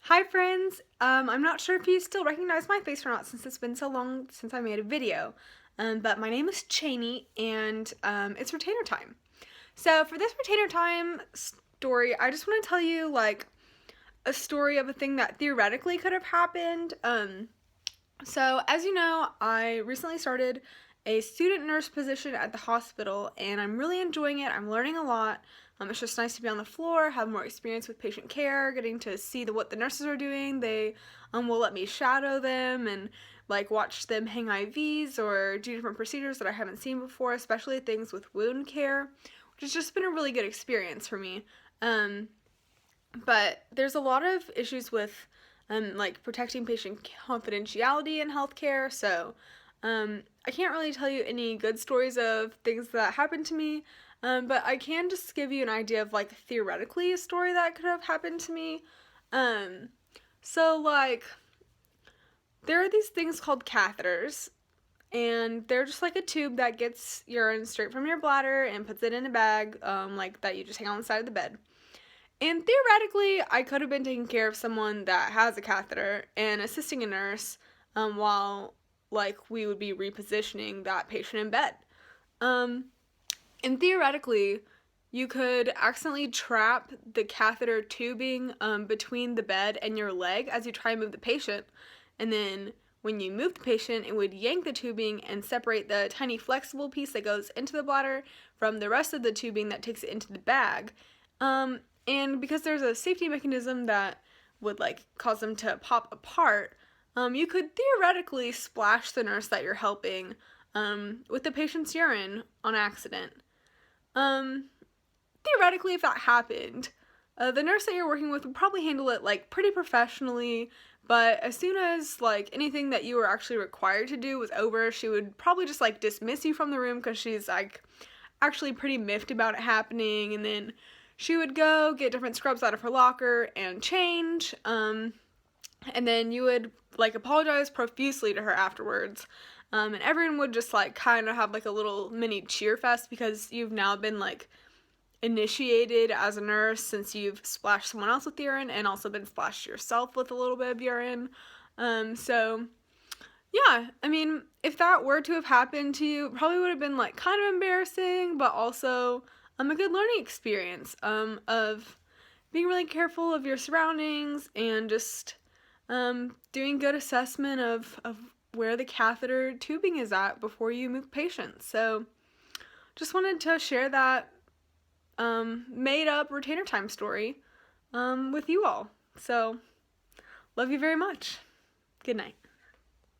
Hi friends! I'm not sure if you still recognize my face or not since it's been so long since I made a video, but my name is Cheney and it's retainer time. So for this retainer time story, I just want to tell you like a story of a thing that theoretically could have happened. So as you know, I recently started a student nurse position at the hospital and I'm really enjoying it. I'm learning a lot. It's just nice to be on the floor, have more experience with patient care, getting to see what the nurses are doing. They will let me shadow them and like watch them hang IVs or do different procedures that I haven't seen before, especially things with wound care, which has just been a really good experience for me. But there's a lot of issues with like protecting patient confidentiality in healthcare, so I can't really tell you any good stories of things that happened to me, but I can just give you an idea of like theoretically a story that could have happened to me. So like there are these things called catheters, and they're just like a tube that gets urine straight from your bladder and puts it in a bag, like that you just hang on the side of the bed. And theoretically, I could have been taking care of someone that has a catheter and assisting a nurse while, like, we would be repositioning that patient in bed. And theoretically, you could accidentally trap the catheter tubing between the bed and your leg as you try and move the patient. And then when you move the patient, it would yank the tubing and separate the tiny flexible piece that goes into the bladder from the rest of the tubing that takes it into the bag. And because there's a safety mechanism that would like cause them to pop apart, you could theoretically splash the nurse that you're helping with the patient's urine on accident. Theoretically, if that happened, the nurse that you're working with would probably handle it like pretty professionally, but as soon as like anything that you were actually required to do was over, she would probably just like dismiss you from the room because she's like actually pretty miffed about it happening, and then she would go get different scrubs out of her locker and change, and then you would like apologize profusely to her afterwards, and everyone would just like kind of have like a little mini cheer fest because you've now been like initiated as a nurse since you've splashed someone else with urine and also been splashed yourself with a little bit of urine. So yeah, I mean, if that were to have happened to you, it probably would have been like kind of embarrassing, but also a good learning experience of being really careful of your surroundings and just doing good assessment of where the catheter tubing is at before you move patients. So just wanted to share that made up retainer time story with you all. So love you very much. Good night.